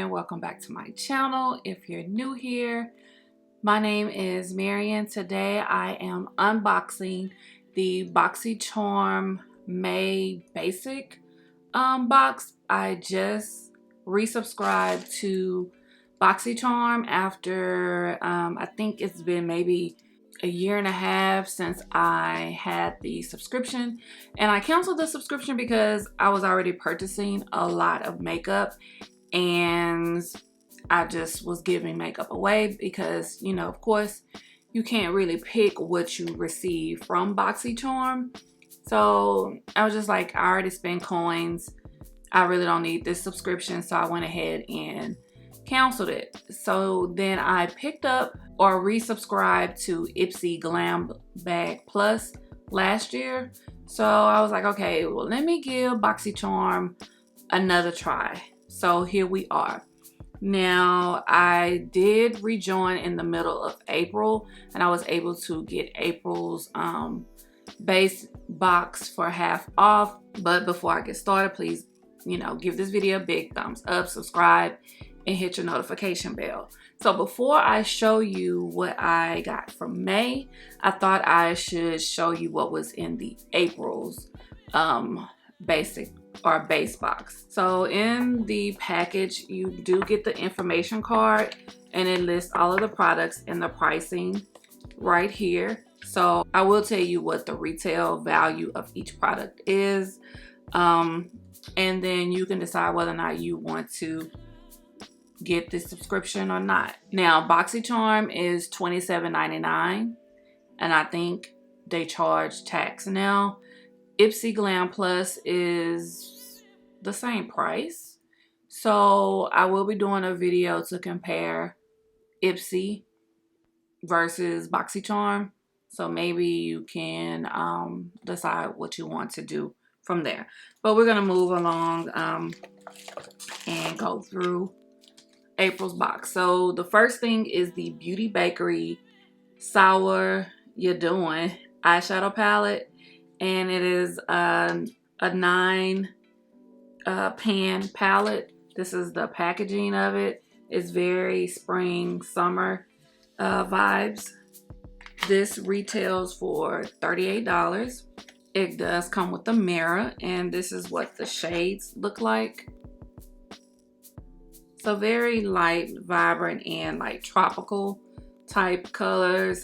again. Welcome back to my channel. If you're new here, my name is Marian. Today I am unboxing the Boxycharm May Basic box. I just resubscribed to Boxycharm after I think it's been maybe a year and a half since I had the subscription, and I canceled the subscription because I was already purchasing a lot of makeup and I just was giving makeup away because, you know, of course you can't really pick what you receive from Boxycharm. So I was just like, I already spent coins, I really don't need this subscription, so I went ahead and canceled it. So then I picked up or resubscribed to Ipsy Glam Bag Plus last year. So I was like, okay, well, let me give Boxycharm another try. So here we are. Now, I did rejoin in the middle of April, and I was able to get April's base box for half off. But before I get started, please, you know, give this video a big thumbs up, subscribe, and hit your notification bell. So before I show you what I got from May, I thought I should show you what was in the April's basic or base box. So in the package, you do get the information card, and it lists all of the products and the pricing right here. So I will tell you what the retail value of each product is, and then you can decide whether or not you want to get this subscription or not. Now, Boxycharm is $27.99, and I think they charge tax now. Ipsy Glam Plus is the same price. So I will be doing a video to compare Ipsy versus Boxycharm. So maybe you can decide what you want to do from there. But we're gonna move along and go through April's box. So the first thing is the Beauty Bakery Sour You're Doing eyeshadow palette, and it is a 9 pan palette. This is the packaging of it. It's very spring summer vibes. This retails for $38. It does come with a mirror, and this is what the shades look like. So very light, vibrant, and like tropical type colors.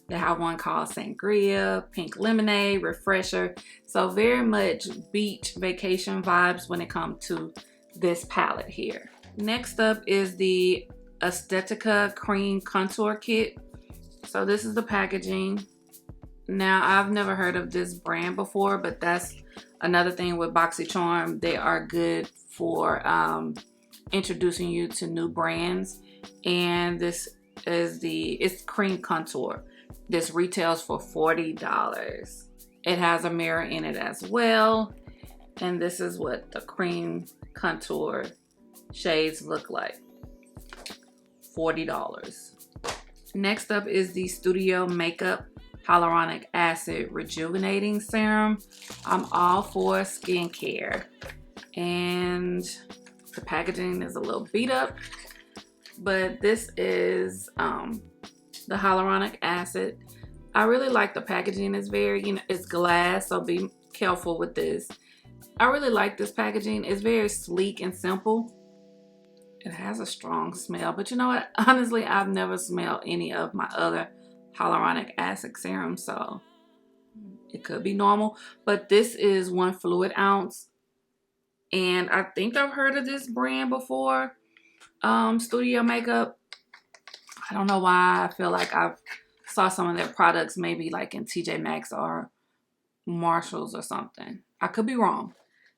They have one called Sangria, Pink Lemonade, Refresher. So very much beach vacation vibes when it comes to this palette here. Next up is the Estetica Cream Contour Kit. So this is the packaging. Now, I've never heard of this brand before, but that's another thing with Boxycharm. They are good for introducing you to new brands, and this is it's cream contour. This retails for $40. It has a mirror in it as well, and this is what the cream contour shades look like. $40. Next up is the Studio Makeup Hyaluronic Acid Rejuvenating Serum. I'm all for skincare, and the packaging is a little beat up, but this is the hyaluronic acid. I really like the packaging. It's very, you know, it's glass, so be careful with this. I really like this packaging. It's very sleek and simple. It has a strong smell, but you know what? Honestly, I've never smelled any of my other hyaluronic acid serum, so it could be normal. But this is 1 fluid ounce. And I think I've heard of this brand before, Studio Makeup. I don't know why. I feel like I've saw some of their products maybe like in TJ Maxx or Marshalls or something. I could be wrong.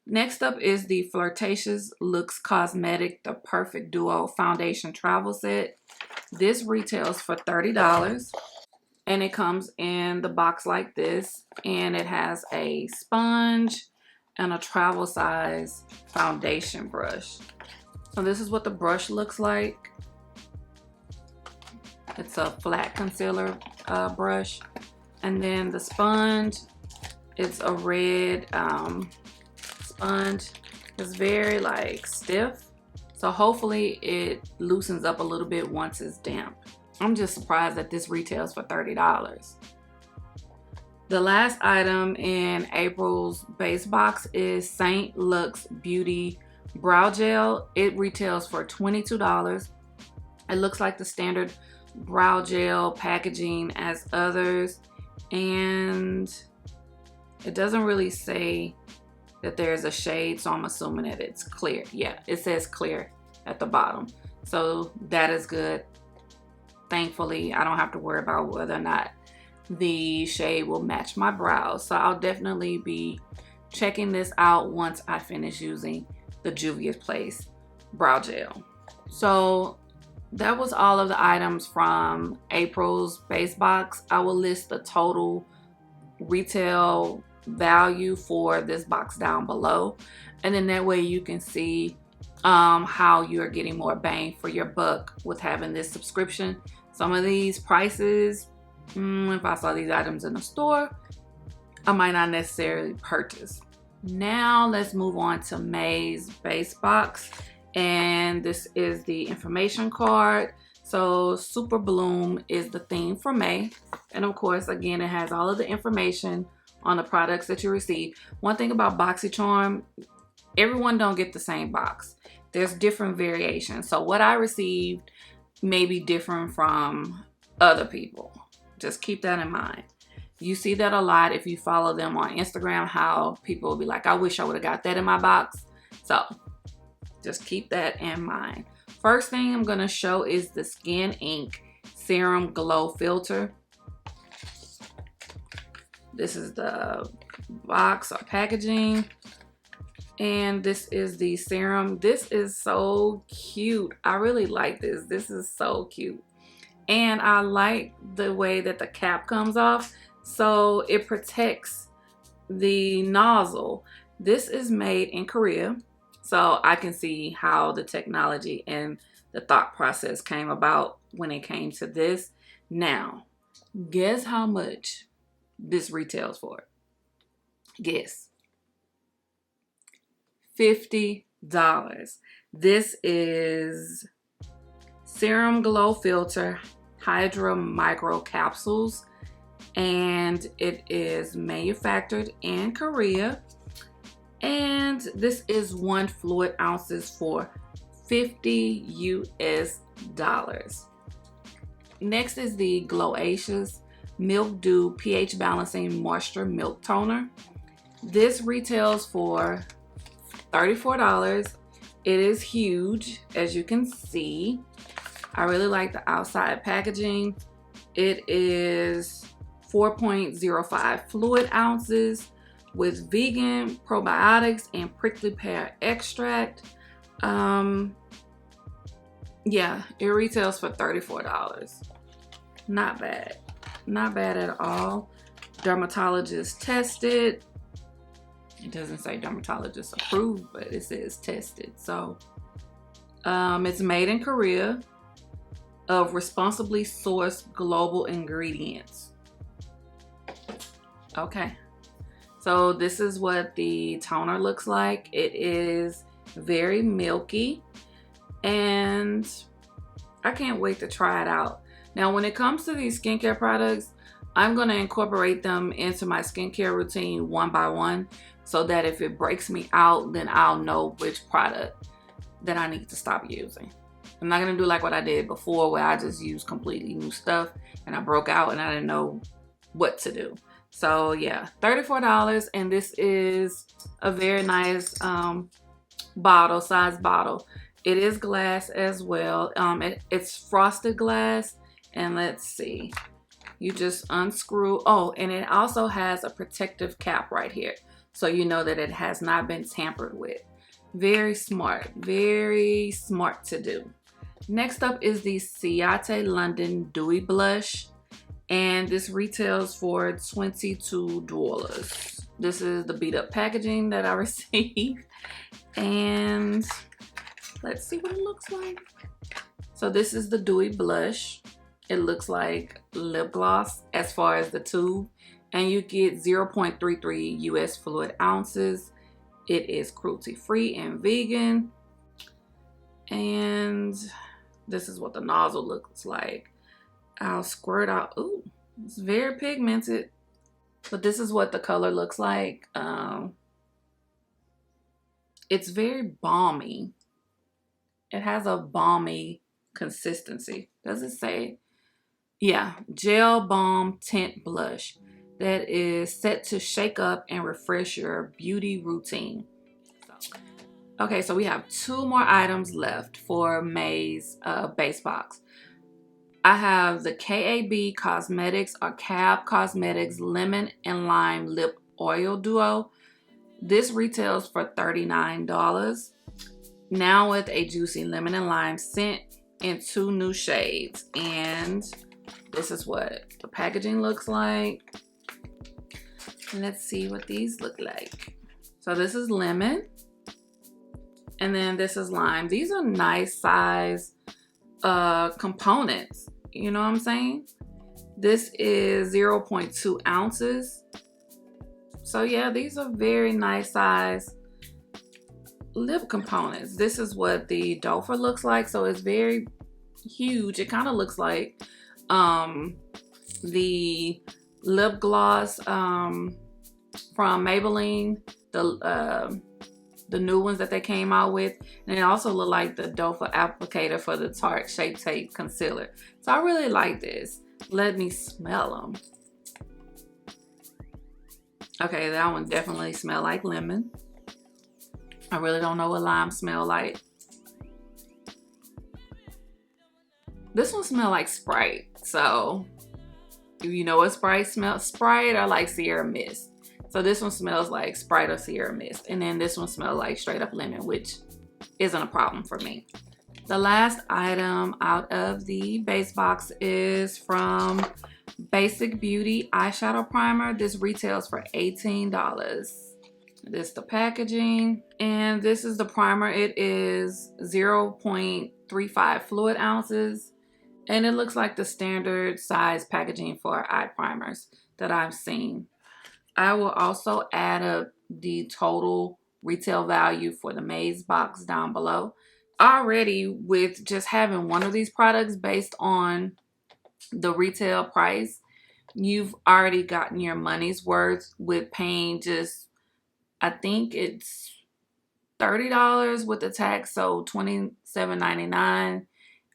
Next up is the Flirtatious Looks Cosmetic The Perfect Duo Foundation Travel Set. This retails for $30, and it comes in the box like this, and it has a sponge and a travel size foundation brush. So this is what the brush looks like. It's a flat concealer brush. And then the sponge, it's a red sponge. It's very like stiff. So So hopefully it loosens up a little bit once it's damp. I'm just surprised that this retails for $30. The last item in April's base box is St. Luxe Beauty Brow Gel. It retails for $22. It looks like the standard brow gel packaging as others, and it doesn't really say that there's a shade, so I'm assuming that it's clear. Yeah, it says clear at the bottom, so that is good. Thankfully, I don't have to worry about whether or not the shade will match my brows, so I'll definitely be checking this out once I finish using the Juvia's Place brow gel. So that was all of the items from April's base box. I will list the total retail value for this box down below, and then that way you can see how you're getting more bang for your buck with having this subscription. Some of these prices, if I saw these items in the store, I might not necessarily purchase. Now let's move on to May's base box, and this is the information card. So Super Bloom is the theme for May, and of course, again, it has all of the information on the products that you receive. One thing about Boxycharm, everyone don't get the same box. There's different variations, so what I received may be different from other people. Just keep that in mind. You see that a lot if you follow them on Instagram, how people will be like, I wish I would have got that in my box. So just keep that in mind. First thing I'm going to show is the Skin Ink Serum Glow Filter. This is the box or packaging, and this is the serum. This is so cute. I really like this. This is so cute. And I like the way that the cap comes off, so it protects the nozzle. This is made in Korea, so I can see how the technology and the thought process came about when it came to this. Now, guess how much this retails for? Guess. $50. This is Serum Glow Filter Hydra Micro Capsules, and it is manufactured in Korea, and this is 1 fluid ounces for $50 US. Next is the Glowatious Milk Dew pH Balancing Moisture Milk Toner. This retails for $34. It is huge, as you can see. I really like the outside packaging. It is 4.05 fluid ounces with vegan probiotics and prickly pear extract. Yeah, it retails for $34. Not bad. Not bad at all. Dermatologist tested. It doesn't say dermatologist approved, but it says tested. So it's made in Korea of responsibly sourced global ingredients. Okay, so this is what the toner looks like. It is very milky, and I can't wait to try it out. Now, when it comes to these skincare products, I'm going to incorporate them into my skincare routine one by one, so that if it breaks me out, then I'll know which product that I need to stop using. I'm not going to do like what I did before, where I just used completely new stuff and I broke out and I didn't know what to do. So yeah, $34, and this is a very nice bottle, size bottle. It is glass as well. It's frosted glass, and let's see. You just unscrew. Oh, and it also has a protective cap right here, so you know that it has not been tampered with. Very smart to do. Next up is the Ciate London Dewy Blush, and this retails for $22. This is the beat up packaging that I received, and let's see what it looks like. So this is the Dewy Blush. It looks like lip gloss as far as the tube, and you get 0.33 US fluid ounces. It is cruelty free and vegan. And this is what the nozzle looks like. I'll squirt out. Ooh, it's very pigmented. But this is what the color looks like. It's very balmy. It has a balmy consistency. Does it say? Yeah, Gel Balm Tint Blush that is set to shake up and refresh your beauty routine. Okay, so we have 2 more items left for May's base box. I have the KAB Cosmetics or CAB Cosmetics Lemon and Lime Lip Oil Duo. This retails for $39. Now with a juicy lemon and lime scent in 2 new shades. And this is what the packaging looks like. Let's see what these look like. So this is lemon. And then this is lime. These are nice size components. You know what I'm saying? This is 0.2 ounces. So yeah, these are very nice size lip components. This is what the dofer looks like. So it's very huge. It kind of looks like the lip gloss from Maybelline, the new ones that they came out with, and it also looked like the dofer applicator for the Tarte Shape Tape Concealer. So I really like this. Let me smell them. Okay, that one definitely smells like lemon. I really don't know what lime smells like. This one smells like Sprite. So if you know what Sprite smells, Sprite or like Sierra Mist. So this one smells like Sprite or Sierra Mist. And then this one smells like straight up lemon, which isn't a problem for me. The last item out of the base box is from Basic Beauty Eyeshadow Primer. This retails for $18. This is the packaging. And this is the primer. It is 0.35 fluid ounces. And it looks like the standard size packaging for eye primers that I've seen. I will also add up the total retail value for the Maze box down below. Already with just having one of these products based on the retail price, you've already gotten your money's worth with paying just, I think it's $30 with the tax, so $27.99.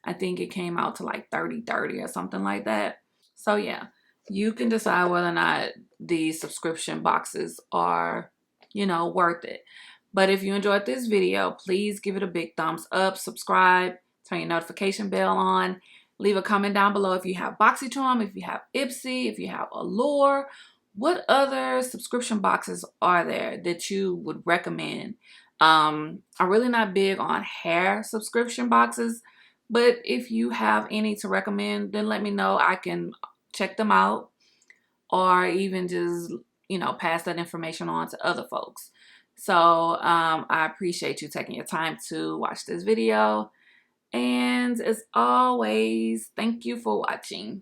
I think it came out to like $30 or something like that. So yeah, you can decide whether or not these subscription boxes are, you know, worth it. But if you enjoyed this video, please give it a big thumbs up, subscribe, turn your notification bell on, leave a comment down below if you have Boxycharm, if you have Ipsy, if you have Allure. What other subscription boxes are there that you would recommend? I'm really not big on hair subscription boxes, but if you have any to recommend, then let me know. I can check them out or even just, you know, pass that information on to other folks. So I appreciate you taking your time to watch this video. And as always, thank you for watching.